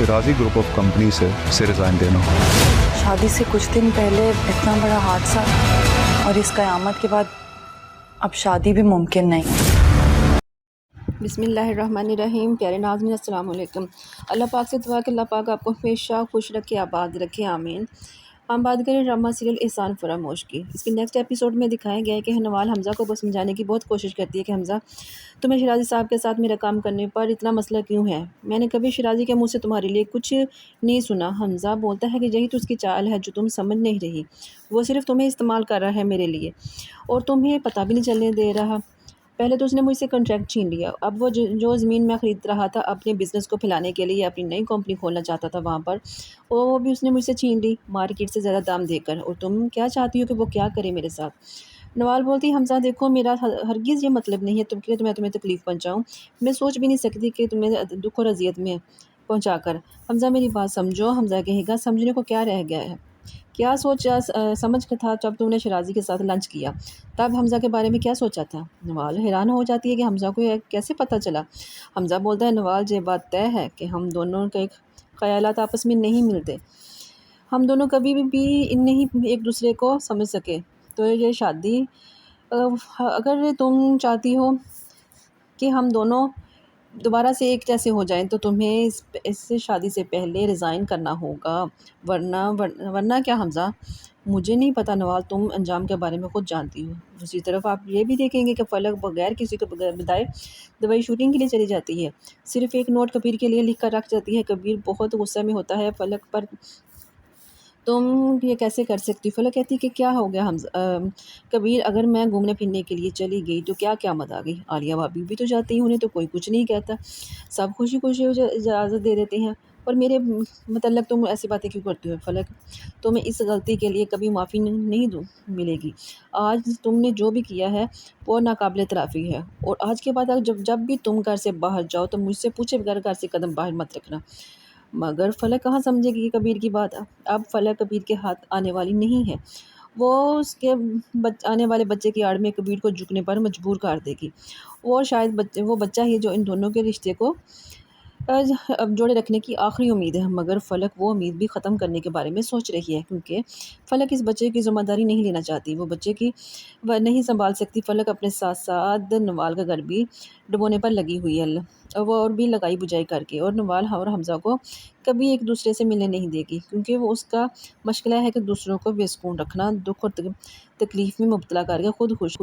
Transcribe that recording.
Shirazi group of company से resign देना हो। शादी से कुछ दिन पहले इतना बड़ा हादसा और इस क़यामत के बाद अब शादी भी मुमकिन नहीं। बिस्मिल्लाहिर्रहमानिर्रहीम। प्यारे नाज़रीन अस्सलाम वालेकुम। अल्लाह पाक से दुआ कि अल्लाह पाक आपको हमेशा खुश रखे, आबाद रखे, आमीन। हम बात करें ड्रामा सीरियल एहसान फरामोश की। इसके नेक्स्ट एपिसोड में दिखाया गया है कि नवाल हमज़ा को बस समझाने की बहुत कोशिश करती है कि हमज़ा, तुम्हें शिराजी साहब के साथ मेरा काम करने पर इतना मसला क्यों है? मैंने कभी शिराजी के मुंह से तुम्हारे लिए कुछ नहीं सुना। हमज़ा बोलता है कि यही तो उसकी चाल है जो तुम समझ नहीं रही। वो सिर्फ तुम्हें इस्तेमाल कर रहा है मेरे लिए, और तुम्हें पता भी नहीं चलने दे रहा। पहले तो उसने मुझसे कॉन्ट्रैक्ट छीन लिया, अब वो जो ज़मीन मैं ख़रीद रहा था अपने बिज़नेस को फैलाने के लिए, अपनी नई कंपनी खोलना चाहता था वहाँ पर, वो भी उसने मुझसे छीन ली मार्केट से ज़्यादा दाम देकर। और तुम क्या चाहती हो कि वो क्या करे मेरे साथ? नवाल बोलती, हमज़ा देखो, मेरा हरगिज़ ये मतलब नहीं है कि मैं तुम्हें तकलीफ़ पहुँचाऊँ। मैं सोच भी नहीं सकती कि तुम्हें दुख और अज़ियत में पहुँचा कर। हमज़ा मेरी बात समझो। हमज़ा कहेगा, समझने को क्या रह गया है? क्या समझ के था जब तुमने शिराजी के साथ लंच किया, तब हमज़ा के बारे में क्या सोचा था? नवाल हैरान हो जाती है कि हमज़ा को यह कैसे पता चला। हमज़ा बोलता है, नवाल, ये बात तय है कि हम दोनों के ख़यालात आपस में नहीं मिलते। हम दोनों कभी भी नहीं एक दूसरे को समझ सके। तो ये शादी, अगर तुम चाहती हो कि हम दोनों दोबारा से एक जैसे हो जाएं, तो तुम्हें इससे शादी से पहले रिज़ाइन करना होगा, वरना क्या हमज़ा? मुझे नहीं पता नवाल, तुम अंजाम के बारे में खुद जानती हो। दूसरी तरफ आप ये भी देखेंगे कि फ़लक बगैर किसी को बताए दुबई शूटिंग के लिए चली जाती है। सिर्फ़ एक नोट कबीर के लिए लिख कर रख जाती है। कबीर बहुत गुस्से में होता है फ़लक पर। तुम ये कैसे कर सकती हो? फ़लक कहती है कि क्या हो गया कबीर, अगर मैं घूमने फिरने के लिए चली गई तो क्या क़यामत आ गई? आलिया भाभी भी तो जाती हैं, उन्हें तो कोई कुछ नहीं कहता। सब खुशी-खुशी इजाज़त दे देते हैं, और मेरे मतलब तुम ऐसी बातें क्यों करती हो फ़लक? तुम्हें इस गलती के लिए कभी माफ़ी नहीं मिलेगी। आज तुमने जो भी किया है वो नाकाबिले तराफ़ी है, और आज के बाद जब भी तुम घर से बाहर जाओ तो मुझसे पूछे बगैर घर से कदम बाहर मत रखना। मगर फ़लक कहाँ समझेगी कबीर की बात? अब फ़लक कबीर के हाथ आने वाली नहीं है। वो उसके आने वाले बच्चे की आड़ में कबीर को झुकने पर मजबूर कर देगी। वो शायद वो बच्चा ही जो इन दोनों के रिश्ते को अब जोड़े रखने की आखिरी उम्मीद है। मगर फ़लक वो उम्मीद भी ख़त्म करने के बारे में सोच रही है, क्योंकि फ़लक इस बच्चे की ज़िम्मेदारी नहीं लेना चाहती। वो बच्चे की वह नहीं संभाल सकती। फ़लक अपने साथ साथ नवाल का घर भी डुबोने पर लगी हुई है, वो और भी लगाई बुझाई करके। और नवाल और हमज़ा को कभी एक दूसरे से मिलने नहीं देगी, क्योंकि वो उसका मशगला है कि दूसरों को बेसुकून रखना, दुख और तकलीफ़ में मुब्तला करके खुद खुश